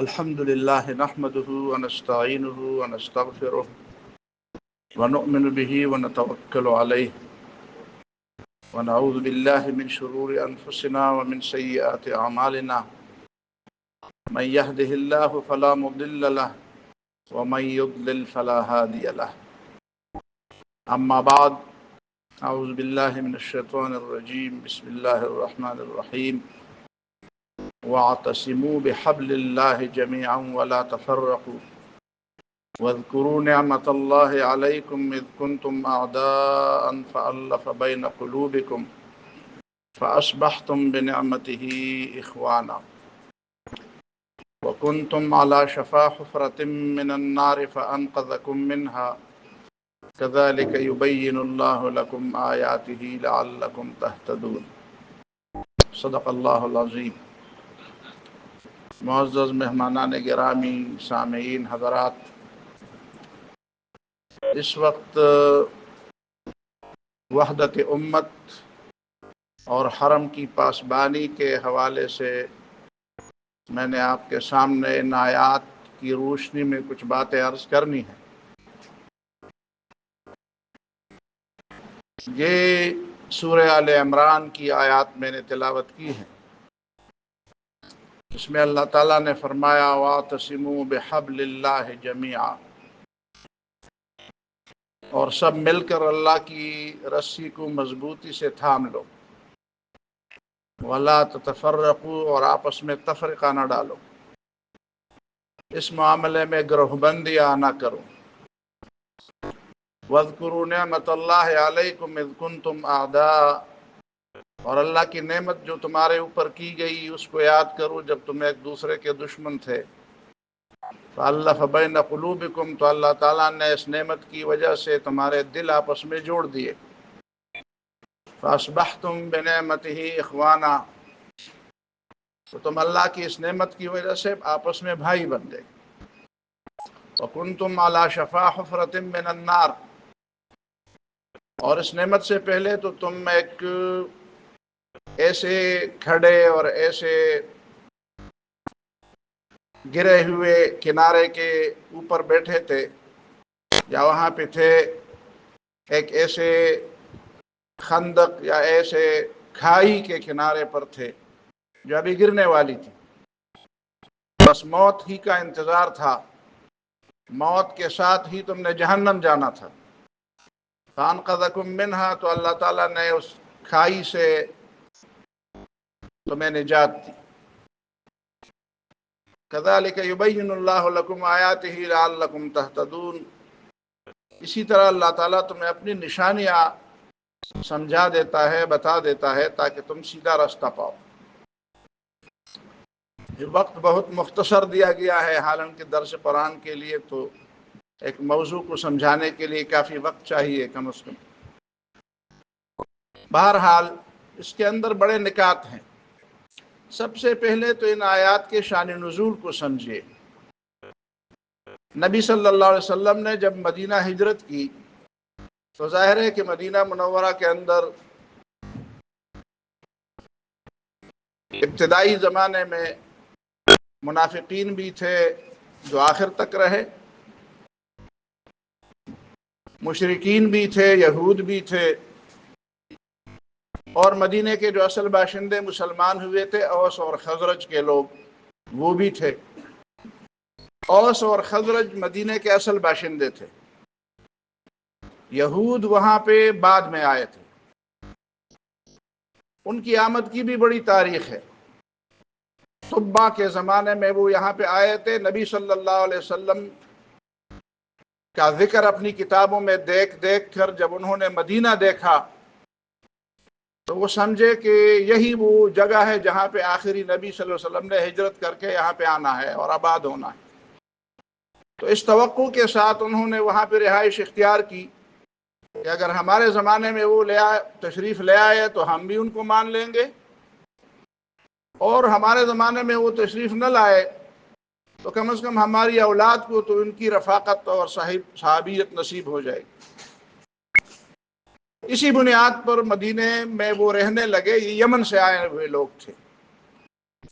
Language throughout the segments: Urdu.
الحمد لله نحمده ونستعينه ونستغفره ونؤمن به ونتوكل عليه ونعوذ بالله من شرور أنفسنا ومن سيئات أعمالنا من يهده الله فلا مضل له ومن يضلل فلا هادي له أما بعد أعوذ بالله من الشيطان الرجيم بسم الله الرحمن الرحيم واعتصموا بحبل الله جميعا ولا تفرقوا واذكروا نعمة الله عليكم إذ كنتم أعداء فألف بين قلوبكم فأصبحتم بنعمته إخوانا وكنتم على شفا حفرة من النار فأنقذكم منها كذلك يبين الله لكم آياته لعلكم تهتدون صدق الله العظيم۔ معزز مہمانان گرامی، سامعین حضرات، اس وقت وحدت امت اور حرم کی پاسبانی کے حوالے سے میں نے آپ کے سامنے ان آیات کی روشنی میں کچھ باتیں عرض کرنی ہیں۔ یہ سورہ آل عمران کی آیات میں نے تلاوت کی ہے، اس میں اللہ تعالیٰ نے فرمایا وَاعْتَصِمُوا بِحَبْلِ اللَّهِ جَمِيعًا، اور سب مل کر اللہ کی رسی کو مضبوطی سے تھام لو، وَلَا تَتَفَرَّقُوا، اور آپس میں تفرقہ نہ ڈالو، اس معاملے میں گروہ بندیاں نہ کرو۔ وَاذْكُرُوا نِعْمَةَ اللَّهِ عَلَيْكُمْ إِذْ كُنْتُمْ أَعْدَاءً، اور اللہ کی نعمت جو تمہارے اوپر کی گئی اس کو یاد کرو جب تم ایک دوسرے کے دشمن تھے۔ فَأَلَّفَ بَيْنَ قُلُوبِكُمْ، تو اللہ تعالیٰ نے اس نعمت کی وجہ سے تمہارے دل آپس میں جوڑ دیے۔ فَأَصْبَحْتُمْ بِنِعْمَتِهِ إِخْوَانًا، تو تم اللہ کی اس نعمت کی وجہ سے آپس میں بھائی بن گئے۔ وَكُنْتُمْ عَلَى شَفَا حُفْرَةٍ مِّنَ النَّارِ، اور اس نعمت سے پہلے تو تم ایک ایسے کھڑے اور ایسے گرے ہوئے کنارے کے اوپر بیٹھے تھے، یا وہاں پہ تھے ایک ایسے خندق یا ایسے کھائی کے کنارے پر تھے جو ابھی گرنے والی تھی، بس موت ہی کا انتظار تھا، موت کے ساتھ ہی تم نے جہنم جانا تھا۔ فَأَنْقَذَكُمْ مِنْهَا، تو اللہ تعالیٰ نے اس کھائی سے تمہیں نجات دی۔ كَذَلِكَ يُبَيِّنُ اللَّهُ لَكُمْ آيَاتِهِ لَعَلَّكُمْ تَهْتَدُونَ، اسی طرح اللہ تعالیٰ تمہیں اپنی نشانیاں سمجھا دیتا ہے، بتا دیتا ہے، تاکہ تم سیدھا راستہ پاؤ۔ یہ وقت بہت مختصر دیا گیا ہے، حالانکہ درس قرآن کے لیے تو ایک موضوع کو سمجھانے کے لیے کافی وقت چاہیے کم از کم۔ بہرحال اس کے اندر بڑے نکات ہیں۔ سب سے پہلے تو ان آیات کے شان نزول کو سمجھیے۔ نبی صلی اللہ علیہ وسلم نے جب مدینہ ہجرت کی تو ظاہر ہے کہ مدینہ منورہ کے اندر ابتدائی زمانے میں منافقین بھی تھے جو آخر تک رہے، مشرکین بھی تھے، یہود بھی تھے، اور مدینے کے جو اصل باشندے مسلمان ہوئے تھے اوس اور خزرج کے لوگ، وہ بھی تھے۔ اوس اور خزرج مدینے کے اصل باشندے تھے، یہود وہاں پہ بعد میں آئے تھے۔ ان کی آمد کی بھی بڑی تاریخ ہے۔ صبح کے زمانے میں وہ یہاں پہ آئے تھے، نبی صلی اللہ علیہ وسلم کا ذکر اپنی کتابوں میں دیکھ دیکھ کر جب انہوں نے مدینہ دیکھا تو وہ سمجھے کہ یہی وہ جگہ ہے جہاں پہ آخری نبی صلی اللہ علیہ وسلم نے ہجرت کر کے یہاں پہ آنا ہے اور آباد ہونا ہے۔ تو اس توقع کے ساتھ انہوں نے وہاں پہ رہائش اختیار کی کہ اگر ہمارے زمانے میں وہ تشریف لے آئے تو ہم بھی ان کو مان لیں گے، اور ہمارے زمانے میں وہ تشریف نہ لائے تو کم از کم ہماری اولاد کو تو ان کی رفاقت اور صحابیت نصیب ہو جائے گی۔ اسی بنیاد پر مدینے میں وہ رہنے لگے۔ یہ یمن سے آئے ہوئے لوگ تھے،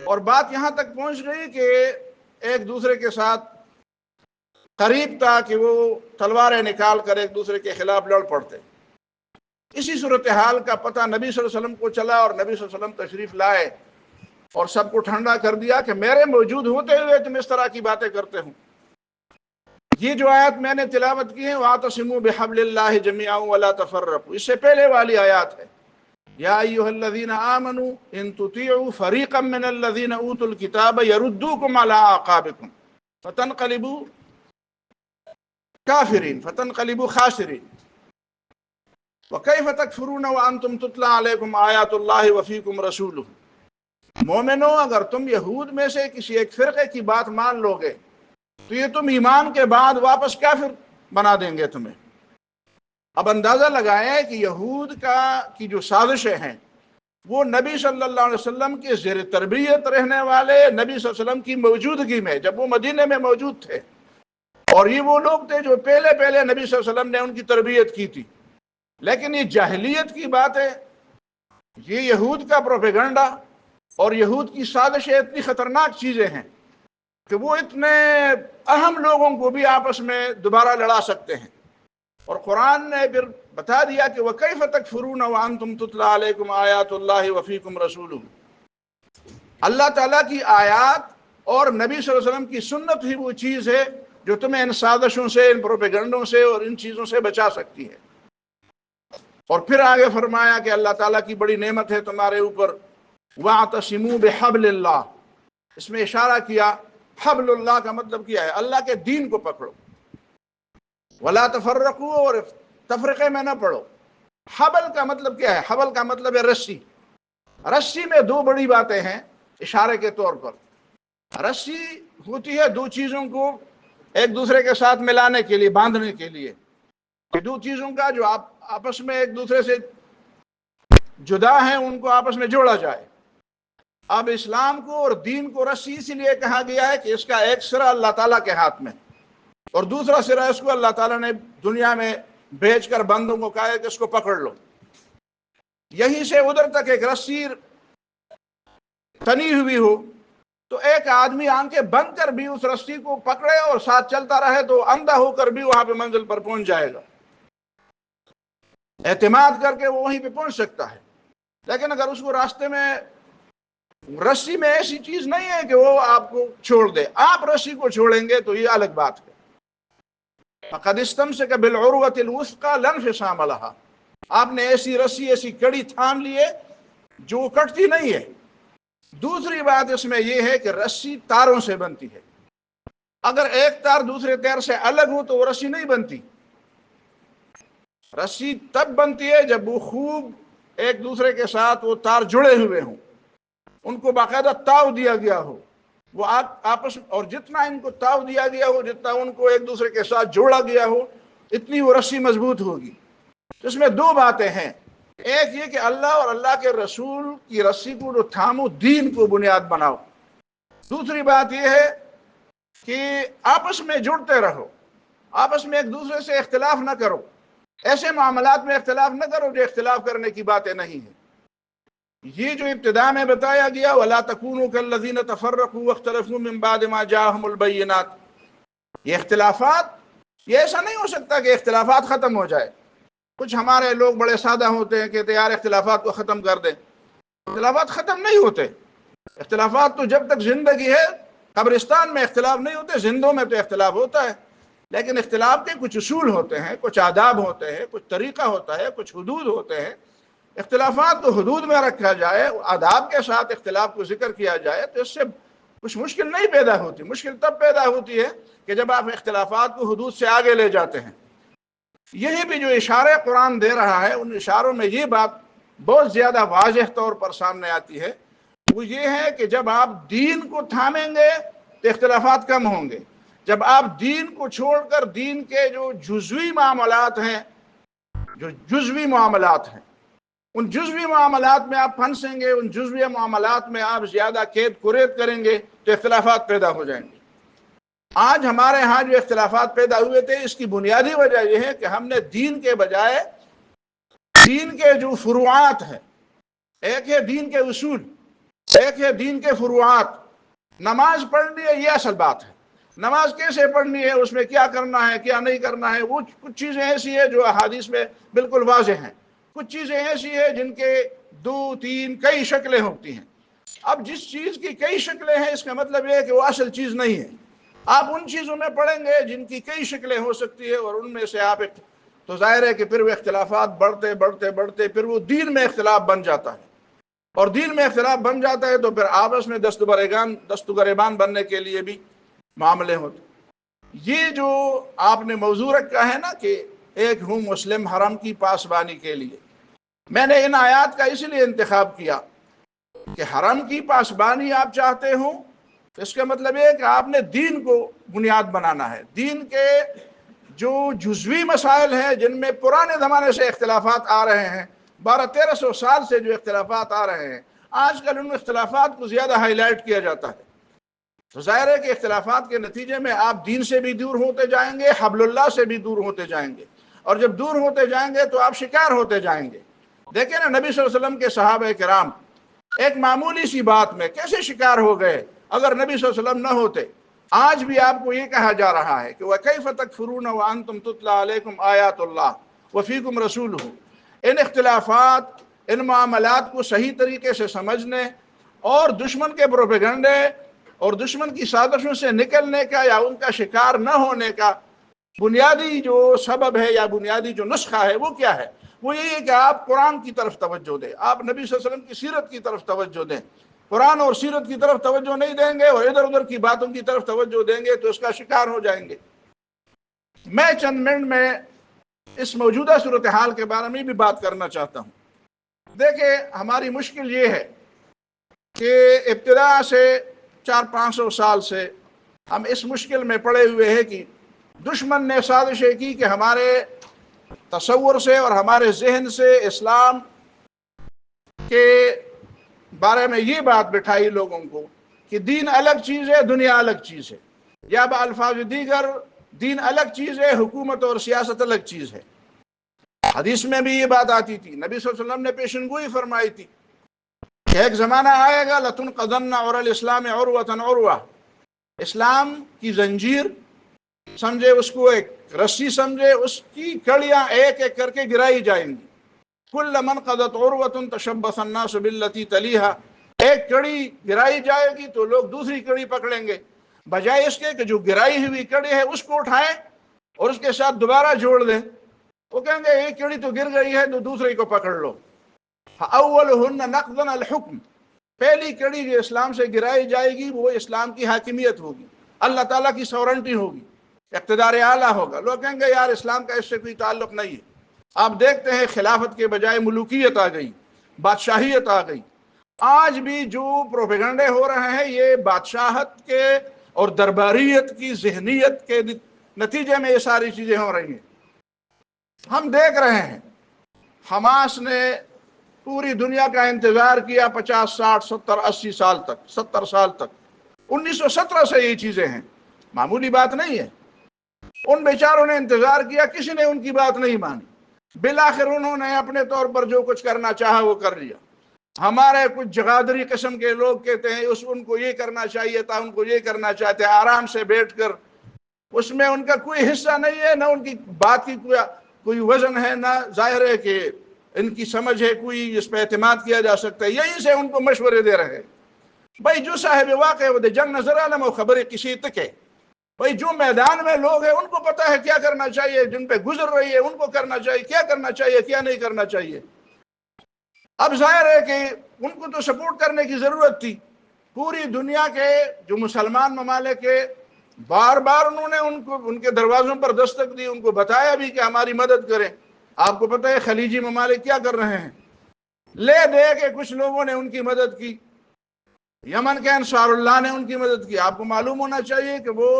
اور بات یہاں تک پہنچ گئی کہ ایک دوسرے کے ساتھ قریب تھا کہ وہ تلواریں نکال کر ایک دوسرے کے خلاف لڑ پڑتے. اسی صورتحال کا پتہ نبی صلی اللہ علیہ وسلم کو چلا اور نبی صلی اللہ علیہ وسلم تشریف لائے اور سب کو ٹھنڈا کر دیا کہ میرے موجود ہوتے ہوئے تم اس طرح کی باتیں کرتے ہو. یہ جو آیت میں نے تلاوت کی ہے وَاعْتَصِمُوا بِحَبْلِ اللَّهِ جَمِيعًا وَلَا تَفَرَّقُوا، اس سے پہلے والی آیات ہے یا ایھا الذین آمنوا ان تطیعوا فریقا من الذین اوتوا الکتاب یردوکم علی اعقابکم فتنقلبوا کافرین فتنقلبوا خاسرین وکیف تکفرون وانتم تتلی علیکم آیات اللہ وفیکم رسولہ. مومنو، اگر تم یہود میں سے کسی ایک فرقے کی بات مان لو گے تو یہ تم ایمان کے بعد واپس کافر بنا دیں گے تمہیں. اب اندازہ لگائیں کہ یہود کی جو سازشیں ہیں وہ نبی صلی اللہ علیہ وسلم کے زیر تربیت رہنے والے نبی صلی اللہ علیہ وسلم کی موجودگی میں جب وہ مدینے میں موجود تھے، اور یہ وہ لوگ تھے جو پہلے نبی صلی اللہ علیہ وسلم نے ان کی تربیت کی تھی. لیکن یہ جاہلیت کی باتیں، یہ یہود کا پروپیگنڈا اور یہود کی سازشیں اتنی خطرناک چیزیں ہیں کہ وہ اتنے اہم لوگوں کو بھی آپس میں دوبارہ لڑا سکتے ہیں. اور قرآن نے پھر بتا دیا کہ وَكَيْفَ تَكْفُرُونَ وَأَنْتُمْ تُتْلَى عَلَيْكُمْ آيَاتُ اللَّهِ وَفِيكُمْ رَسُولُهُ. اللہ تعالیٰ کی آیات اور نبی صلی اللہ علیہ وسلم کی سنت ہی وہ چیز ہے جو تمہیں ان سازشوں سے، ان پروپیگنڈوں سے اور ان چیزوں سے بچا سکتی ہے. اور پھر آگے فرمایا کہ اللہ تعالیٰ کی بڑی نعمت ہے تمہارے اوپر وَاعْتَصِمُوا بِحَبْلِ اللَّهِ. اس میں اشارہ کیا حبل اللہ کا مطلب کیا ہے؟ اللہ کے دین کو پکڑو. ولا تفرقوا، اور تفرقے میں نہ پڑو. حبل کا مطلب کیا ہے؟ حبل کا مطلب ہے رسی. رسی میں دو بڑی باتیں ہیں اشارے کے طور پر. رسی ہوتی ہے دو چیزوں کو ایک دوسرے کے ساتھ ملانے کے لیے، باندھنے کے لیے. دو چیزوں کا جو آپس میں ایک دوسرے سے جدا ہیں ان کو آپس میں جوڑا جائے. اب اسلام کو اور دین کو رسی اسی لیے کہا گیا ہے کہ اس کا ایک سرا اللہ تعالیٰ کے ہاتھ میں اور دوسرا سرا اس کو اللہ تعالیٰ نے دنیا میں بھیج کر بندوں کو کہا ہے کہ اس کو پکڑ لو. یہیں سے ادھر تک ایک رسی تنی ہوئی ہو تو ایک آدمی آنکھیں بند کر بھی اس رسی کو پکڑے اور ساتھ چلتا رہے تو اندھا ہو کر بھی وہاں پہ منزل پر پہنچ جائے گا. اعتماد کر کے وہ وہیں پہ پہنچ سکتا ہے. لیکن اگر اس کو راستے میں رسی میں ایسی چیز نہیں ہے کہ وہ آپ کو چھوڑ دے، آپ رسی کو چھوڑیں گے تو یہ الگ بات ہے. فَقَدْ اسْتَمْسَكَ بِالْعُرْوَةِ الْوُثْقَىٰ لَا انْفِصَامَ لَهَا. آپ نے ایسی رسی، ایسی کڑی تھام لیے جو کٹتی نہیں ہے. دوسری بات اس میں یہ ہے کہ رسی تاروں سے بنتی ہے. اگر ایک تار دوسرے تار سے الگ ہو تو وہ رسی نہیں بنتی. رسی تب بنتی ہے جب وہ خوب ایک دوسرے کے ساتھ وہ تار جڑے ہوئے ہوں، ان کو باقاعدہ تاؤ دیا گیا ہو، وہ آپس اور جتنا ان کو تاؤ دیا گیا ہو، جتنا ان کو ایک دوسرے کے ساتھ جوڑا گیا ہو، اتنی وہ رسی مضبوط ہوگی. اس میں دو باتیں ہیں. ایک یہ کہ اللہ اور اللہ کے رسول کی رسی کو جو تھامو، دین کو بنیاد بناؤ. دوسری بات یہ ہے کہ آپس میں جڑتے رہو، آپس میں ایک دوسرے سے اختلاف نہ کرو. ایسے معاملات میں اختلاف نہ کرو جو اختلاف کرنے کی باتیں نہیں ہیں. یہ جو ابتدا میں بتایا گیا وَلَا تَكُونُوا كَالَّذِينَ تَفَرَّقُوا وَاخْتَلَفُوا مِن بَعْدِ مَا جَاءَهُمُ الْبَيِّنَاتُ. یہ اختلافات، یہ ایسا نہیں ہو سکتا کہ اختلافات ختم ہو جائے. کچھ ہمارے لوگ بڑے سادہ ہوتے ہیں، کہتے ہیں یار اختلافات کو ختم کر دیں. اختلافات ختم نہیں ہوتے. اختلافات تو جب تک زندگی ہے، قبرستان میں اختلاف نہیں ہوتے، زندوں میں تو اختلاف ہوتا ہے. لیکن اختلاف کے کچھ اصول ہوتے ہیں، کچھ آداب ہوتے ہیں، کچھ طریقہ ہوتا ہے، کچھ حدود ہوتے ہیں. اختلافات کو حدود میں رکھا جائے، آداب کے ساتھ اختلاف کو ذکر کیا جائے تو اس سے کچھ مشکل نہیں پیدا ہوتی. مشکل تب پیدا ہوتی ہے کہ جب آپ اختلافات کو حدود سے آگے لے جاتے ہیں. یہی بھی جو اشارے قرآن دے رہا ہے، ان اشاروں میں یہ بات بہت زیادہ واضح طور پر سامنے آتی ہے. وہ یہ ہے کہ جب آپ دین کو تھامیں گے تو اختلافات کم ہوں گے. جب آپ دین کو چھوڑ کر دین کے جو جزوی معاملات ہیں، ان جزوی معاملات میں آپ پھنسیں گے، ان جزوی معاملات میں آپ زیادہ قید کرید کریں گے تو اختلافات پیدا ہو جائیں گے. آج ہمارے ہاں جو اختلافات پیدا ہوئے تھے، اس کی بنیادی وجہ یہ ہے کہ ہم نے دین کے بجائے دین کے جو فروعات ہیں، ایک ہے دین کے اصول، ایک ہے دین کے فروعات، نماز پڑھنی ہے یہ اصل بات ہے، نماز کیسے پڑھنی ہے، اس میں کیا کرنا ہے کیا نہیں کرنا ہے، وہ کچھ چیزیں ایسی ہیں جو احادیث میں بالکل واضح ہیں، کچھ چیزیں ایسی ہیں جن کے دو تین کئی شکلیں ہوتی ہیں۔ اب جس چیز کی کئی شکلیں ہیں اس کا مطلب یہ ہے کہ وہ اصل چیز نہیں ہے۔ آپ ان چیزوں میں پڑھیں گے جن کی کئی شکلیں ہو سکتی ہے اور ان میں سے آپ تو ظاہر ہے کہ پھر وہ اختلافات بڑھتے بڑھتے بڑھتے پھر وہ دین میں اختلاف بن جاتا ہے، اور دین میں اختلاف بن جاتا ہے تو پھر آپس میں دست و گریبان بننے کے لیے بھی معاملے ہوتے۔ یہ جو آپ نے موضوع رکھا ہے نا کہ ایک ہوں مسلم حرم کی پاسبانی کے لیے، میں نے ان آیات کا اس لیے انتخاب کیا کہ حرم کی پاسبانی آپ چاہتے ہوں، اس کا مطلب یہ ہے کہ آپ نے دین کو بنیاد بنانا ہے۔ دین کے جو جزوی مسائل ہیں جن میں پرانے زمانے سے اختلافات آ رہے ہیں، 1200-1300 سال سے جو اختلافات آ رہے ہیں، آج کل ان اختلافات کو زیادہ ہائی لائٹ کیا جاتا ہے، تو ظاہر ہے کہ اختلافات کے نتیجے میں آپ دین سے بھی دور ہوتے جائیں گے، حبل اللہ سے بھی دور ہوتے جائیں گے، اور جب دور ہوتے جائیں گے تو آپ شکار ہوتے جائیں گے۔ دیکھیں نا نبی صلی اللہ علیہ وسلم کے صحابہ کرام ایک معمولی سی بات میں کیسے شکار ہو گئے اگر نبی صلی اللہ علیہ وسلم نہ ہوتے۔ آج بھی آپ کو یہ کہا جا رہا ہے کہ وَكَيْفَ تَكْفُرُونَ وَأَنْتُمْ تُتْلَىٰ عَلَيْكُمْ آيَاتُ اللَّهِ وَفِيكُمْ رَسُولُهُ۔ ان اختلافات، ان معاملات کو صحیح طریقے سے سمجھنے اور دشمن کے پروپیگنڈے اور دشمن کی سازشوں سے نکلنے کا یا ان کا شکار نہ ہونے کا بنیادی جو سبب ہے یا بنیادی جو نسخہ ہے وہ کیا ہے؟ وہ یہی ہے کہ آپ قرآن کی طرف توجہ دیں، آپ نبی صلی اللہ علیہ وسلم کی سیرت کی طرف توجہ دیں۔ قرآن اور سیرت کی طرف توجہ نہیں دیں گے اور ادھر ادھر کی باتوں کی طرف توجہ دیں گے تو اس کا شکار ہو جائیں گے۔ میں چند منٹ میں اس موجودہ صورتحال کے بارے میں بھی بات کرنا چاہتا ہوں۔ دیکھیں ہماری مشکل یہ ہے کہ ابتدا سے 400-500 سال سے ہم اس مشکل میں پڑے ہوئے ہیں کہ دشمن نے سازشیں کی کہ ہمارے تصور سے اور ہمارے ذہن سے اسلام کے بارے میں یہ بات بٹھائی لوگوں کو کہ دین الگ چیز ہے، دنیا الگ چیز ہے، یا بالفاظ دیگر دین الگ چیز ہے، حکومت اور سیاست الگ چیز ہے۔ حدیث میں بھی یہ بات آتی تھی، نبی صلی اللہ علیہ وسلم نے پیشن گوئی فرمائی تھی کہ ایک زمانہ آئے گا لَتُنْقَضَنَّ عُرَى الْإِسْلَامِ عُرْوَةً عُرْوَةً، اسلام کی زنجیر سمجھے، اس کو ایک رسی سمجھے، اس کی کڑیاں ایک ایک کر کے گرائی جائیں گی۔ كُلَّ مَنْ قَضَتْ عُرْوَةٌ تَشَبَّثَ النَّاسُ بِالَّتِي تَلِيهَا، ایک کڑی گرائی جائے گی تو لوگ دوسری کڑی پکڑیں گے، بجائے اس کے کہ جو گرائی ہوئی کڑی ہے اس کو اٹھائیں اور اس کے ساتھ دوبارہ جوڑ دیں۔ وہ کہیں گے ایک کڑی تو گر گئی ہے تو دوسری کو پکڑ لو۔ فَأَوَّلُهُنَّ نَقْضًا الْحُكْمِ، پہلی کڑی جو اسلام سے گرائی جائے گی وہ اسلام کی حاکمیت ہوگی، اللہ تعالیٰ کی سورنٹی ہوگی، اقتدار اعلیٰ ہوگا۔ لوگ کہیں گے یار اسلام کا اس سے کوئی تعلق نہیں ہے۔ آپ دیکھتے ہیں خلافت کے بجائے ملوکیت آ گئی، بادشاہیت آ گئی۔ آج بھی جو پروپیگنڈے ہو رہے ہیں یہ بادشاہت کے اور درباریت کی ذہنیت کے نتیجے میں یہ ساری چیزیں ہو رہی ہیں۔ ہم دیکھ رہے ہیں حماس نے پوری دنیا کا انتظار کیا 50 60 70 80 سال تک، 70 سال تک۔ 1917 سے یہ چیزیں ہیں، معمولی بات نہیں ہے۔ ان بیچاروں نے انتظار کیا، کسی نے ان کی بات نہیں مانی، بالآخر انہوں نے اپنے طور پر جو کچھ کرنا چاہا وہ کر لیا۔ ہمارے کچھ جغادری قسم کے لوگ کہتے ہیں ان کو یہ کرنا چاہیے تھا، ان کو یہ کرنا چاہتے ہیں، آرام سے بیٹھ کر، اس میں ان کا کوئی حصہ نہیں ہے، نہ ان کی بات کی کوئی وزن ہے، نہ ظاہر ہے کہ ان کی سمجھ ہے کوئی جس پہ اعتماد کیا جا سکتا ہے۔ یہیں سے ان کو مشورے دے رہے ہیں۔ بھائی جو صاحب واقع وہ دے جنگ نظر عالم و خبر کسی تک ہے، بھائی جو میدان میں لوگ ہیں ان کو پتہ ہے کیا کرنا چاہیے، جن پہ گزر رہی ہے ان کو کرنا چاہیے، کیا کرنا چاہیے کیا نہیں کرنا چاہیے۔ اب ظاہر ہے کہ ان کو تو سپورٹ کرنے کی ضرورت تھی۔ پوری دنیا کے جو مسلمان ممالک کے بار بار انہوں نے ان کے دروازوں پر دستک دی، ان کو بتایا بھی کہ ہماری مدد کریں۔ آپ کو پتہ ہے خلیجی ممالک کیا کر رہے ہیں، لے دے کے کچھ لوگوں نے ان کی مدد کی، یمن کے انصار اللہ نے ان کی مدد کی۔ آپ کو معلوم ہونا چاہیے کہ وہ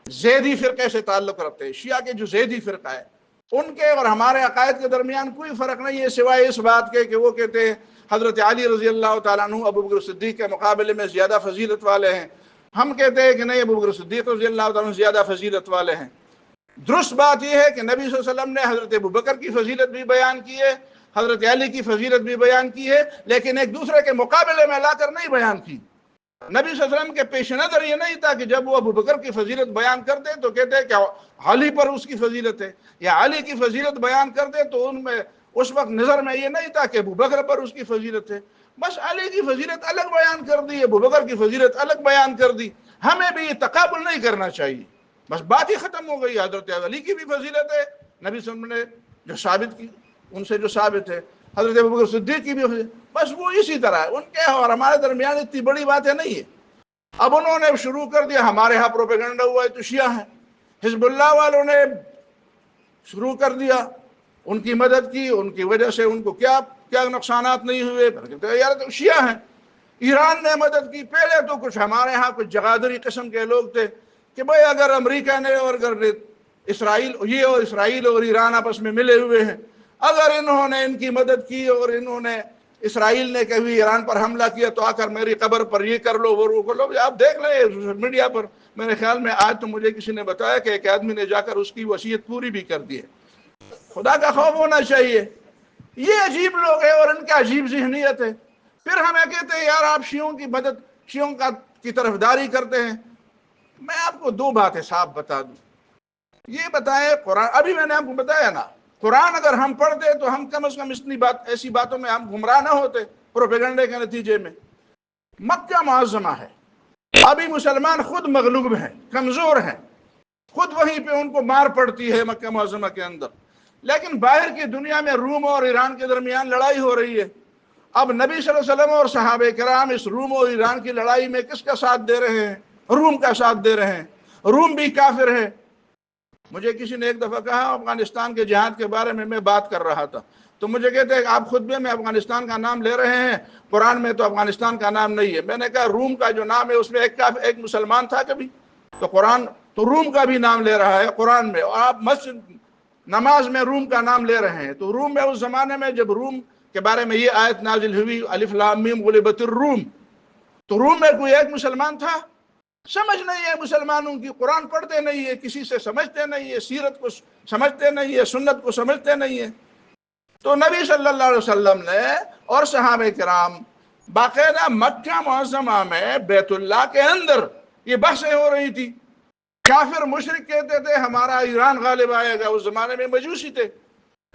زیدی فرقے سے تعلق رکھتے ہیں، شیعہ کے جو زیدی فرقہ ہے، ان کے اور ہمارے عقائد کے درمیان کوئی فرق نہیں ہے سوائے اس بات کے کہ وہ کہتے ہیں حضرت علی رضی اللہ تعالیٰ عنہ ابو بکر صدیق کے مقابلے میں زیادہ فضیلت والے ہیں۔ ہم کہتے ہیں کہ نہیں، ابو بکر صدیق رضی اللہ تعالیٰ عنہ زیادہ فضیلت والے ہیں۔ درست بات یہ ہے کہ نبی صلی اللہ علیہ وسلم نے حضرت ابو بکر کی فضیلت بھی بیان کی ہے، حضرت علی کی فضیلت بھی بیان کی ہے، لیکن ایک دوسرے کے مقابلے میں لا کر نہیں بیان کی۔ نبی صلی اللہ علیہ وسلم کے پیش نظر یہ نہیں تھا کہ جب وہ ابو بکر کی فضیلت بیان کرتے تو کہتے کہ علی پر اس کی فضیلت ہے، یا علی کی فضیلت بیان کرتے تو ان میں اس وقت نظر میں یہ نہیں تھا کہ ابو بکر پر اس کی فضیلت ہے۔ بس علی کی فضیلت الگ بیان کر دی، ابو بکر کی فضیلت الگ بیان کر دی۔ ہمیں بھی یہ تقابل نہیں کرنا چاہیے، بس بات ہی ختم ہو گئی۔ حضرت علی کی بھی فضیلت ہے نبی صلی اللہ علیہ وسلم نے جو ثابت کی، ان سے جو ثابت ہے، حضرت ابوبکر صدیق کی بھی فضیلت، بس وہ اسی طرح ہے۔ ان کے اور ہمارے درمیان اتنی بڑی باتیں نہیں ہے۔ اب انہوں نے شروع کر دیا، ہمارے ہاں پروپیگنڈا ہوا ہے تو شیعہ ہیں، حزب اللہ والوں نے شروع کر دیا، ان کی مدد کی، ان کی وجہ سے ان کو کیا نقصانات نہیں ہوئے، یار تو شیعہ ہیں۔ ایران نے مدد کی، پہلے تو کچھ ہمارے ہاں کچھ جغادری قسم کے لوگ تھے کہ بھئی اگر امریکہ نے اور اگر اسرائیل اور ایران آپس میں ملے ہوئے ہیں، اگر انہوں نے ان کی مدد کی اور انہوں نے اسرائیل نے کبھی ایران پر حملہ کیا تو آ کر میری قبر پر یہ کر لو وہ کر لو۔ آپ دیکھ لیں سوشل میڈیا پر، میرے خیال میں آج تو مجھے کسی نے بتایا کہ ایک آدمی نے جا کر اس کی وصیت پوری بھی کر دی ہے۔ خدا کا خوف ہونا چاہیے۔ یہ عجیب لوگ ہیں اور ان کا عجیب ذہنیت ہے۔ پھر ہمیں کہتے ہیں یار آپ شیعوں کی مدد، شیعوں کی طرفداری کرتے ہیں۔ میں آپ کو دو باتیں صاف بتا دوں۔ یہ بتائیں قرآن، ابھی میں نے آپ کو بتایا نا، قرآن اگر ہم پڑھتے تو ہم کم از کم ایسی باتوں میں ہم گمراہ نہ ہوتے پروپیگنڈے کے نتیجے میں۔ مکہ معظمہ ہے، ابھی مسلمان خود مغلوب ہیں، کمزور ہیں، خود وہیں پہ ان کو مار پڑتی ہے مکہ معظمہ کے اندر، لیکن باہر کی دنیا میں روم اور ایران کے درمیان لڑائی ہو رہی ہے۔ اب نبی صلی اللہ علیہ وسلم اور صحابہ کرام اس روم اور ایران کی لڑائی میں کس کا ساتھ دے رہے ہیں؟ روم کا ساتھ دے رہے ہیں۔ روم بھی کافر ہے۔ مجھے کسی نے ایک دفعہ کہا افغانستان کے جہاد کے بارے میں بات کر رہا تھا، تو مجھے کہتے ہیں آپ خطبے میں افغانستان کا نام لے رہے ہیں، قرآن میں تو افغانستان کا نام نہیں ہے۔ میں نے کہا روم کا جو نام ہے اس میں ایک مسلمان تھا کبھی؟ تو قرآن تو روم کا بھی نام لے رہا ہے قرآن میں، اور آپ مسجد نماز میں روم کا نام لے رہے ہیں۔ تو روم میں اس زمانے میں جب روم کے بارے میں یہ آیت نازل ہوئی الف لام میم غلبت الروم، تو روم میں کوئی ایک مسلمان تھا؟ سمجھ نہیں ہے مسلمانوں کی، قرآن پڑھتے نہیں ہے، کسی سے سمجھتے نہیں ہے، سیرت کو سمجھتے نہیں ہے، سنت کو سمجھتے نہیں ہے۔ تو نبی صلی اللہ علیہ وسلم نے اور صحابہ کرام باقاعدہ مکہ معظمہ میں بیت اللہ کے اندر یہ بحثیں ہو رہی تھی۔ کافر مشرک کہتے تھے ہمارا ایران غالب آئے گا، اس زمانے میں مجوسی تھے۔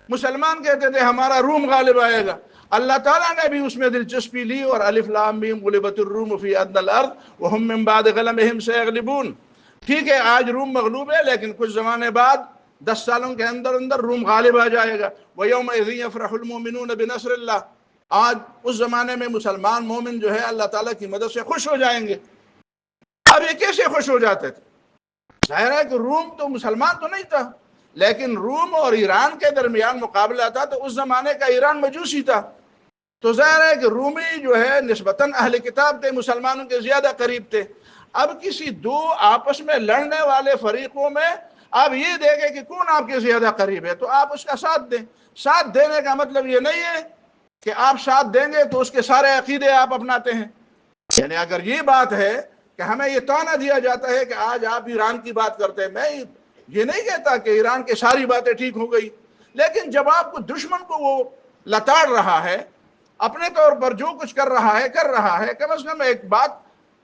مسلمان کہتے تھے ہمارا روم غالب آئے گا۔ اللہ تعالیٰ نے بھی اس میں دلچسپی لی اور الف لام میم غلبت الروم فی ادنی الارض وہم من بعد غلبہم سیغلبون۔ ٹھیک ہے آج روم مغلوب ہے، لیکن کچھ زمانے بعد 10 سالوں کے اندر روم غالب آ جائے گا۔ وَيَوْمَئِذٍ يَفْرَحُ الْمُؤْمِنُونَ بِنَصْرِ اللَّهِ۔ آج اس زمانے میں مسلمان مومن جو ہے اللہ تعالیٰ کی مدد سے خوش ہو جائیں گے۔ اب یہ کیسے خوش ہو جاتے تھے؟ ظاہر ہے کہ روم تو مسلمان تو نہیں تھا، لیکن روم اور ایران کے درمیان مقابلہ تھا، تو اس زمانے کا ایران مجوسی تھا، تو ظاہر ہے کہ رومی جو ہے نسبتاً اہل کتاب تھے، مسلمانوں کے زیادہ قریب تھے۔ اب کسی دو آپس میں لڑنے والے فریقوں میں آپ یہ دیکھیں کہ کون آپ کے زیادہ قریب ہے تو آپ اس کا ساتھ دیں۔ ساتھ دینے کا مطلب یہ نہیں ہے کہ آپ ساتھ دیں گے تو اس کے سارے عقیدے آپ اپناتے ہیں۔ یعنی اگر یہ بات ہے کہ ہمیں یہ تانا دیا جاتا ہے کہ آج آپ ایران کی بات کرتے ہیں، میں یہ نہیں کہتا کہ ایران کی ساری باتیں ٹھیک ہو گئی، لیکن جب آپ کو دشمن کو وہ لتاڑ رہا ہے، اپنے طور پر جو کچھ کر رہا ہے، کم از کم ایک بات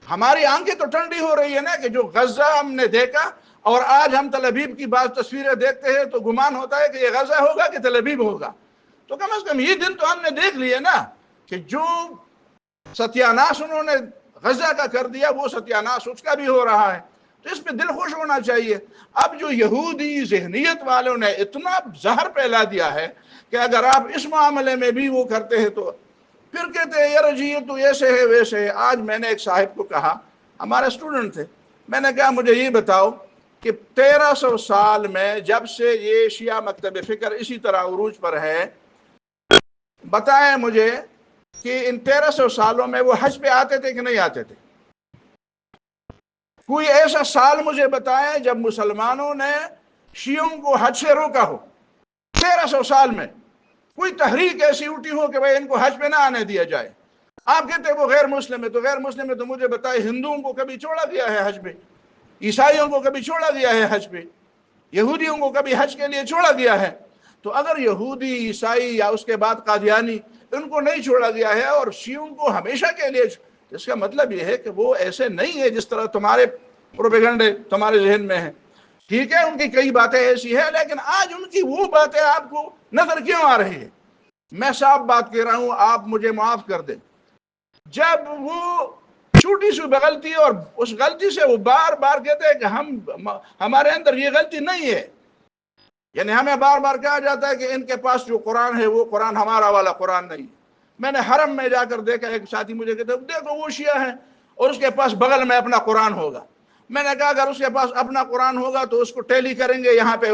ہماری آنکھیں تو ٹھنڈی ہو رہی ہے نا کہ جو غزہ ہم نے دیکھا اور آج ہم تل ابیب کی بعض تصویریں دیکھتے ہیں تو گمان ہوتا ہے کہ یہ غزہ ہوگا کہ تل ابیب ہوگا۔ تو کم از کم یہ دن تو ہم نے دیکھ لیے نا کہ جو ستیاناش انہوں نے غزہ کا کر دیا وہ ستیاناش اس کا بھی ہو رہا ہے، تو اس پہ دل خوش ہونا چاہیے۔ اب جو یہودی ذہنیت والوں نے اتنا زہر پھیلا دیا ہے کہ اگر آپ اس معاملے میں بھی وہ کرتے ہیں تو پھر کہتے ہیں یار جی یہ تو ایسے ہے ویسے ہے۔ آج میں نے ایک صاحب کو کہا، ہمارے اسٹوڈنٹ تھے، میں نے کہا مجھے یہ بتاؤ کہ 1300 سال میں جب سے یہ شیعہ مکتب فکر اسی طرح عروج پر ہے، بتائیں مجھے کہ ان 1300 سالوں میں وہ حج پہ آتے تھے کہ نہیں آتے تھے؟ کوئی ایسا سال مجھے بتائیں جب مسلمانوں نے شیعوں کو حج سے روکا ہو۔ 1300 سال میں کوئی تحریک ایسی اٹھی ہو کہ بھئی ان کو حج پہ نہ آنے دیا جائے۔ آپ کہتے ہیں وہ غیر مسلم ہے، تو غیر مسلم ہے تو مجھے بتائیں ہندوؤں کو کبھی چھوڑا گیا ہے حج پہ؟ عیسائیوں کو کبھی چھوڑا گیا ہے حج پہ؟ یہودیوں کو کبھی حج کے لیے چھوڑا گیا ہے؟ تو اگر یہودی، عیسائی یا اس کے بعد قادیانی ان کو نہیں چھوڑا گیا ہے اور شیعوں کو ہمیشہ کے لیے، اس کا مطلب یہ ہے کہ وہ ایسے نہیں ہے جس طرح تمہارے پروپیگنڈے تمہارے ذہن میں ہیں۔ ٹھیک ہے ان کی کئی باتیں ایسی ہیں، لیکن آج ان کی وہ باتیں آپ کو نظر کیوں آ رہی ہیں؟ میں صاف بات کہہ رہا ہوں، آپ مجھے معاف کر دیں، جب وہ چھوٹی سی غلطی اور اس غلطی سے وہ بار بار کہتے ہیں کہ ہمارے اندر یہ غلطی نہیں ہے، یعنی ہمیں بار بار کہا جاتا ہے کہ ان کے پاس جو قرآن ہے وہ قرآن ہمارا والا قرآن نہیں۔ میں نے حرم میں جا کر دیکھا، ایک ساتھی مجھے کہتے ہیں دیکھو وہ شیعہ ہے اور اس کے پاس بغل میں اپنا قرآن ہوگا۔ میں نے کہا اگر اس کے پاس اپنا قرآن ہوگا تو اس کو ٹیلی کریں گے یہاں پہ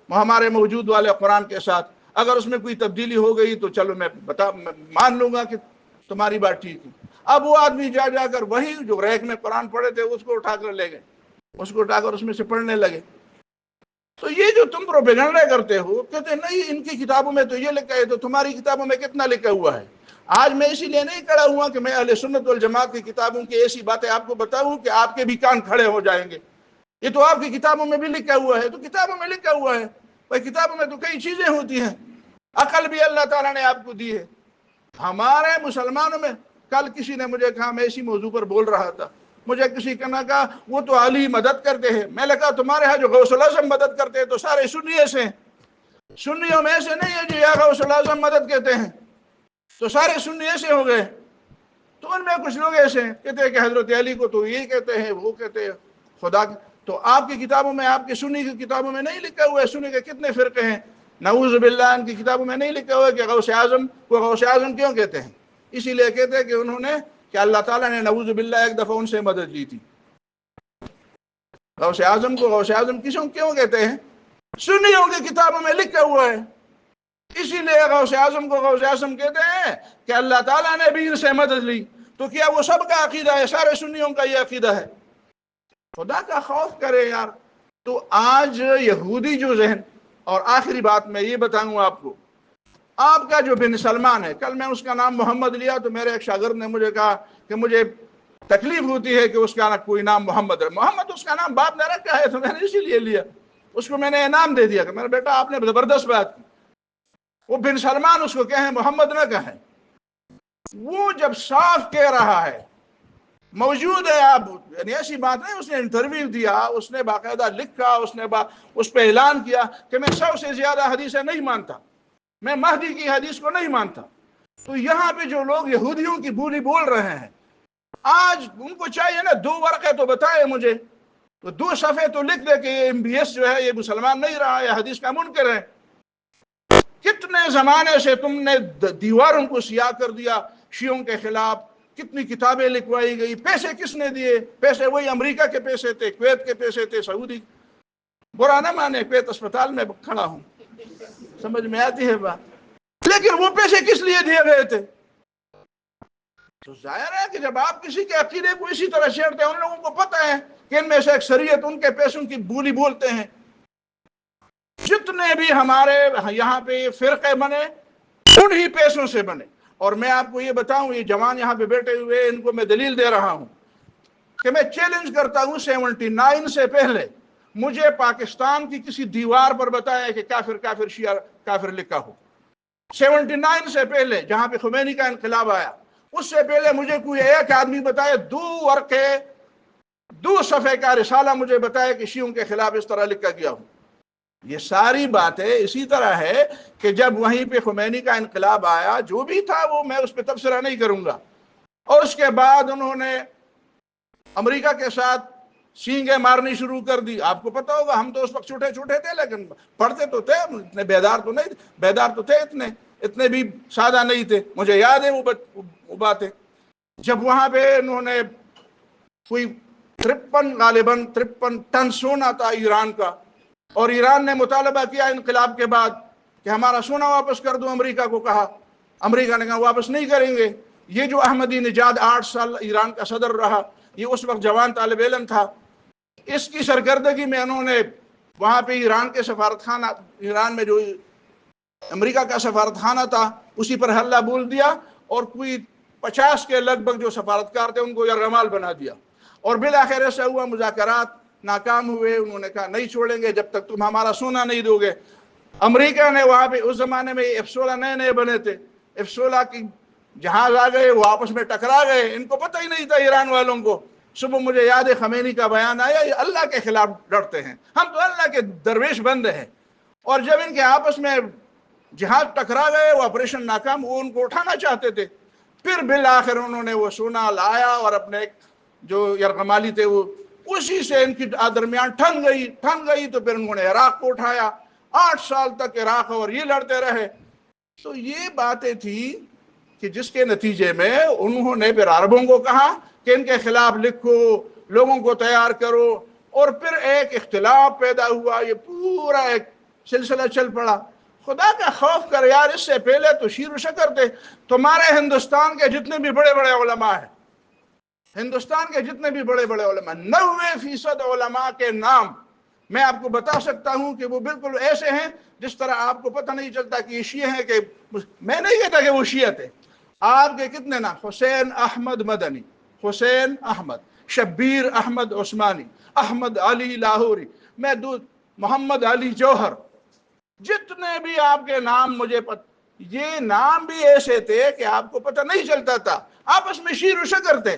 ہمارے موجود والے قرآن کے ساتھ، اگر اس میں کوئی تبدیلی ہو گئی تو چلو میں مان لوں گا کہ تمہاری بات ٹھیک ہے۔ اب وہ آدمی جا کر وہی جو ریک میں قرآن پڑھے تھے اس کو اٹھا کر لے گئے، اس کو اٹھا کر اس میں سے پڑھنے لگے۔ تو یہ جو تم پروپیگنڈا کرتے ہو، کہتے نہیں ان کی کتابوں میں تو یہ لکھا ہے، تو تمہاری کتابوں میں کتنا لکھا ہوا ہے؟ آج میں اسی لیے نہیں کھڑا ہوا کہ میں اہل سنت والجماعت کی کتابوں کی ایسی باتیں آپ کو بتاؤں کہ آپ کے بھی کان کھڑے ہو جائیں گے۔ یہ تو آپ کی کتابوں میں بھی لکھا ہوا ہے، تو کتابوں میں لکھا ہوا ہے بھائی، کتابوں میں تو کئی چیزیں ہوتی ہیں، عقل بھی اللہ تعالیٰ نے آپ کو دی ہے۔ ہمارے مسلمانوں میں کل کسی نے مجھے کہا، میں اسی موضوع پر بول رہا تھا، مجھے کسی نے کہا وہ تو علی مدد کرتے ہیں۔ میں نے کہا تمہارے ہاں جو غوث الاعظم مدد کرتے ہیں تو سارے سنی ایسے ہیں؟ سنیوں میں ایسے نہیں ہے جو یا غوث الاعظم مدد کہتے ہیں تو سارے سنی ایسے ہو گئے؟ تو ان میں کچھ لوگ ایسے ہیں کہتے ہیں کہ حضرت علی کو تو یہ کہتے ہیں، وہ کہتے ہیں خدا۔ تو آپ کی کتابوں میں، آپ کی سنی کی کتابوں میں نہیں لکھا ہوا ہے سنی کے کتنے فرقے ہیں؟ نعوذ باللہ ان کی کتابوں میں نہیں لکھا ہوا ہے کہ غوث اعظم کو غوث اعظم کیوں کہتے ہیں؟ اسی لیے کہتے ہیں کہ انہوں نے، کہ اللہ تعالیٰ نے نعوذ باللہ ایک دفعہ ان سے مدد لی تھی۔ غوث اعظم کو غوث اعظم کیوں کہتے ہیں؟ سنیوں کی کتابوں میں لکھا ہوا ہے۔ اسی لیے غوث اعظم کو غوث اعظم کہتے ہیں کہ اللہ تعالیٰ نے بھی ان سے مدد لی۔ تو کیا وہ سب کا عقیدہ ہے؟ سارے سنیوں کا یہ عقیدہ ہے؟ خدا کا خوف کرے یار۔ تو آج یہودی جو ذہن، اور آخری بات میں یہ بتاؤں آپ کو، آپ کا جو بن سلمان ہے، کل میں اس کا نام محمد لیا تو میرے ایک شاگرد نے مجھے کہا کہ مجھے تکلیف ہوتی ہے کہ اس کا کوئی نام محمد ہے۔ محمد اس کا نام باپ نے رکھا ہے تو میں نے اسی لیے لیا، اس کو میں نے انعام دے دیا کہ میرا بیٹا آپ نے زبردست بات کی۔ وہ بن سلمان اس کو کہیں، محمد نہ کہیں۔ وہ جب صاف کہہ رہا ہے، موجود ہے، آپ یعنی ایسی بات نہیں، اس نے انٹرویو دیا، اس نے باقاعدہ لکھا، اس پہ اعلان کیا کہ میں 100 سے زیادہ حدیثیں نہیں مانتا، میں مہدی کی حدیث کو نہیں مانتا۔ تو یہاں پہ جو لوگ یہودیوں کی بولی بول رہے ہیں، آج ان کو چاہیے نا 2 ورقے تو بتائے مجھے، تو 2 صفحے تو لکھ دے کہ یہ MBS جو ہے یہ مسلمان نہیں رہا، یہ حدیث کا منکر ہے۔ کتنے زمانے سے تم نے دیواروں کو سیاہ کر دیا شیعوں کے خلاف، کتنی کتابیں لکھوائی گئی، پیسے کس نے دیے؟ پیسے وہی امریکہ کے پیسے تھے، کویت کے پیسے تھے، سعودی۔ برا نہ مانے، کویت اسپتال میں کھڑا ہوں، سمجھ میں آتی ہے بات، لیکن وہ پیسے کس لیے دیے گئے تھے؟ تو ظاہر ہے کہ جب آپ کسی کے عقیدے کو اسی طرح چھیڑتے ہیں، ان لوگوں کو پتہ ہے کہ ان میں سے اکثریت ان کے پیسوں کی بولی بولتے ہیں۔ جتنے بھی ہمارے یہاں پہ فرقے بنے انہی پیسوں سے بنے۔ اور میں آپ کو یہ بتاؤں، یہ جوان یہاں پہ بیٹھے ہوئے، ان کو میں دلیل دے رہا ہوں کہ میں چیلنج کرتا ہوں، 79 سے پہلے مجھے پاکستان کی کسی دیوار پر بتایا کہ کافر کافر شیعہ کافر لکھا ہو۔ 79 سے پہلے جہاں پہ خمینی کا انقلاب آیا، اس سے پہلے مجھے کوئی ایک آدمی بتائے 2 ورقے 2 صفحے کا رسالہ مجھے بتایا کہ شیعوں کے خلاف اس طرح لکھا گیا ہو۔ یہ ساری باتیں اسی طرح ہے کہ جب وہیں پہ خمینی کا انقلاب آیا، جو بھی تھا وہ میں اس پہ تبصرہ نہیں کروں گا، اور اس کے بعد انہوں نے امریکہ کے ساتھ سینگیں مارنی شروع کر دی۔ آپ کو پتہ ہوگا، ہم تو اس وقت چھوٹے چھوٹے تھے لیکن پڑھتے تو تھے، اتنے بیدار تو تھے، اتنے بھی سادہ نہیں تھے۔ مجھے یاد ہے وہ باتیں، جب وہاں پہ انہوں نے کوئی 53 ٹن سونا تھا ایران کا، اور ایران نے مطالبہ کیا انقلاب کے بعد کہ ہمارا سونا واپس کر دو، امریکہ کو کہا، امریکہ نے کہا واپس نہیں کریں گے۔ یہ جو احمدی نژاد 8 سال ایران کا صدر رہا، یہ اس وقت جوان طالب علم تھا، اس کی سرگردگی میں انہوں نے وہاں پہ ایران کے سفارت خانہ، ایران میں جو امریکہ کا سفارت خانہ تھا اسی پر حملہ بول دیا، اور کوئی 50 کے لگ بھگ جو سفارتکار تھے ان کو یرغمال بنا دیا، اور بالآخر ایسا ہوا مذاکرات ناکام ہوئے۔ انہوں نے کہا نہیں چھوڑیں گے جب تک تم ہمارا سونا نہیں دو گے۔ امریکہ نے وہاں پہ اس زمانے میں F-16 نئے نئے بنے تھے، F-16 کی جہاز آ گئے، وہ آپس میں ٹکرا گئے، ان کو پتہ ہی نہیں تھا ایران والوں کو۔ صبح مجھے یاد ہے خمینی کا بیان آیا، یہ اللہ کے خلاف لڑتے ہیں، ہم تو اللہ کے درویش بندے ہیں۔ اور جب ان کے آپس میں جہاز ٹکرا گئے، وہ آپریشن ناکام، وہ ان کو اٹھانا چاہتے تھے، پھر بالآخر انہوں نے وہ سونا لایا اور اپنے جو یرغمالی تھے وہ اسی سے ان کی درمیان ٹھن گئی تو پھر انہوں نے عراق کو اٹھایا، 8 سال تک عراق اور یہ لڑتے رہے۔ تو یہ باتیں تھی کہ جس کے نتیجے میں انہوں نے پھر عربوں کو کہا کہ ان کے خلاف لکھو، لوگوں کو تیار کرو، اور پھر ایک اختلاف پیدا ہوا، یہ پورا ایک سلسلہ چل پڑا۔ خدا کا خوف کر یار، اس سے پہلے تو شیر و شکر تھے۔ تمہارے ہندوستان کے جتنے بھی بڑے بڑے علماء ہیں، ہندوستان کے جتنے بھی بڑے بڑے علماء، 90% علماء کے نام میں آپ کو بتا سکتا ہوں کہ وہ بالکل ایسے ہیں جس طرح آپ کو پتہ نہیں چلتا کہ یہ شیعہ ہیں، کہ میں نہیں کہتا کہ وہ شیعہ تھے۔ آپ کے کتنے نام؟ حسین احمد مدنی، حسین احمد، شبیر احمد عثمانی، احمد علی لاہوری، محمد علی جوہر، جتنے بھی آپ کے نام مجھے یہ نام بھی ایسے تھے کہ آپ کو پتہ نہیں چلتا تھا، آپس میں شیر و شکر تھے۔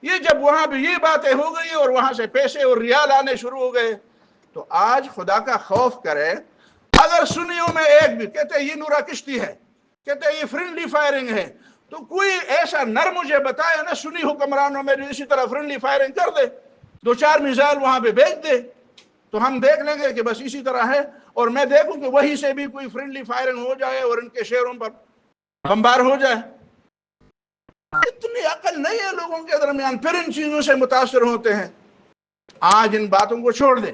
یہ جب وہاں بھی یہ باتیں ہو گئی اور وہاں سے پیسے اور ریال آنے شروع ہو گئے، تو آج خدا کا خوف کرے، اگر سنیوں میں ایک بھی کہتے ہیں یہ نورا کشتی ہے، کہتے ہیں یہ فرینڈلی فائرنگ ہے، تو کوئی ایسا نر مجھے بتایا نا سنی حکمرانوں میں جو اسی طرح فرینڈلی فائرنگ کر دے، 2-4 میزائل وہاں پہ بھیج دے، تو ہم دیکھ لیں گے کہ بس اسی طرح ہے، اور میں دیکھوں کہ وہیں سے بھی کوئی فرینڈلی فائرنگ ہو جائے اور ان کے شہروں پر بمبار ہو جائے۔ اتنی عقل نہیں ہے لوگوں کے درمیان، پھر ان چیزوں سے متاثر ہوتے ہیں۔ آج ان باتوں کو چھوڑ دیں،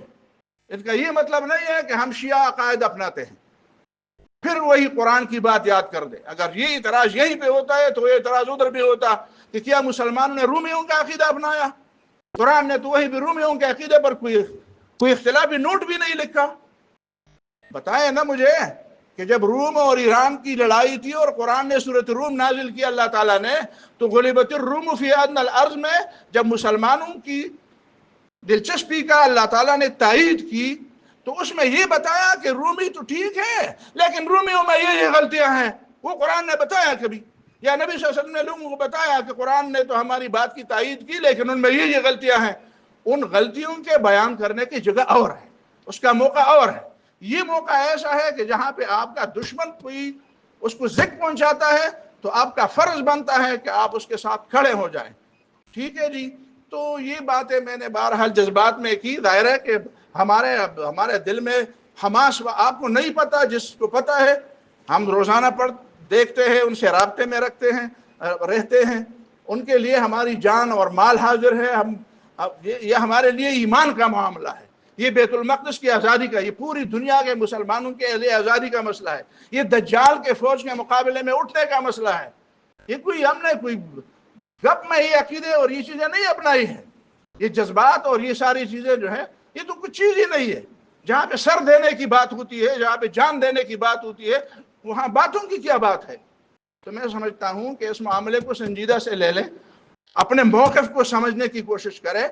اس کا یہ مطلب نہیں ہے کہ ہم شیعہ عقائد اپناتے ہیں، پھر وہی قرآن کی بات یاد کر دے۔ اگر یہ اعتراض یہیں پہ ہوتا ہے تو یہ اعتراض ادھر بھی ہوتا کہ کیا مسلمانوں نے رومیوں کا عقیدہ اپنایا؟ قرآن نے تو وہی بھی رومیوں کے عقیدے پر کوئی اختلافی نوٹ بھی نہیں لکھا۔ بتائیں نا مجھے کہ جب روم اور ایران کی لڑائی تھی اور قرآن نے سورۃ روم نازل کیا اللہ تعالیٰ نے، تو غلبت الروم فی ادنی الارض میں جب مسلمانوں کی دلچسپی کا اللہ تعالیٰ نے تائید کی، تو اس میں یہ بتایا کہ رومی تو ٹھیک ہے لیکن رومیوں میں یہ غلطیاں ہیں، وہ قرآن نے بتایا کبھی؟ یا نبی صلی اللہ علیہ وسلم نے لوگوں کو بتایا کہ قرآن نے تو ہماری بات کی تائید کی لیکن ان میں یہ غلطیاں ہیں؟ ان غلطیوں کے بیان کرنے کی جگہ اور ہے، اس کا موقع اور ہے۔ یہ موقع ایسا ہے کہ جہاں پہ آپ کا دشمن کوئی اس کو ذکر پہنچاتا ہے تو آپ کا فرض بنتا ہے کہ آپ اس کے ساتھ کھڑے ہو جائیں۔ ٹھیک ہے جی، تو یہ باتیں میں نے بہرحال جذبات میں کی، ظاہر ہے کہ ہمارے دل میں حماس، آپ کو نہیں پتا، جس کو پتا ہے ہم روزانہ دیکھتے ہیں، ان سے رابطے میں رہتے ہیں، ان کے لیے ہماری جان اور مال حاضر ہے۔ یہ ہمارے لیے ایمان کا معاملہ ہے، یہ بیت المقدس کی آزادی کا، یہ پوری دنیا کے مسلمانوں کے لیے آزادی کا مسئلہ ہے، یہ دجال کے فوج کے مقابلے میں اٹھنے کا مسئلہ ہے۔ یہ ہم نے کوئی گپ میں یہ عقیدے اور یہ چیزیں نہیں اپنائی ہیں، یہ جذبات اور یہ ساری چیزیں جو ہیں یہ تو کچھ چیز ہی نہیں ہے۔ جہاں پہ سر دینے کی بات ہوتی ہے، جہاں پہ جان دینے کی بات ہوتی ہے، وہاں باتوں کی کیا بات ہے؟ تو میں سمجھتا ہوں کہ اس معاملے کو سنجیدہ سے لے لیں، اپنے موقف کو سمجھنے کی کوشش کریں،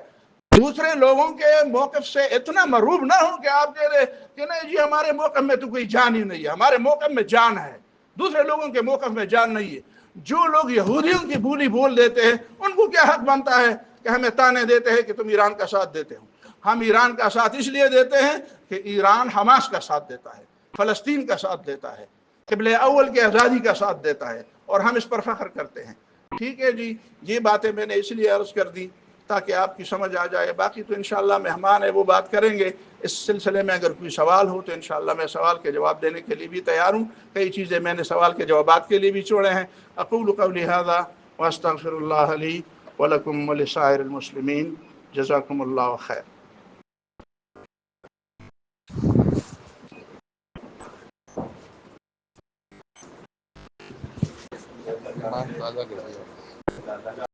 دوسرے لوگوں کے موقف سے اتنا مروب نہ ہو کہ آپ کہہ رہے کہ نہیں جی ہمارے موقف میں تو کوئی جان ہی نہیں ہے، ہمارے موقف میں جان ہے، دوسرے لوگوں کے موقف میں جان نہیں ہے۔ جو لوگ یہودیوں کی بولی بول دیتے ہیں ان کو کیا حق بنتا ہے کہ ہمیں تانے دیتے ہیں کہ تم ایران کا ساتھ دیتے ہو؟ ہم ایران کا ساتھ اس لیے دیتے ہیں کہ ایران حماس کا ساتھ دیتا ہے، فلسطین کا ساتھ دیتا ہے، قبلہ اول کی آزادی کا ساتھ دیتا ہے، اور ہم اس پر فخر کرتے ہیں۔ ٹھیک ہے جی، یہ باتیں میں نے اس لیے عرض کر دی تاکہ آپ کی سمجھ آ جائے، باقی تو انشاءاللہ مہمان ہے وہ بات کریں گے۔ اس سلسلے میں اگر کوئی سوال ہو تو انشاءاللہ میں سوال کے جواب دینے کے لیے بھی تیار ہوں، کئی چیزیں میں نے سوال کے جوابات کے لیے بھی چھوڑے ہیں۔ اقول قولی ھذا واستغفر اللہ لی ولکم ولسائر المسلمین، جزاکم اللہ خیر۔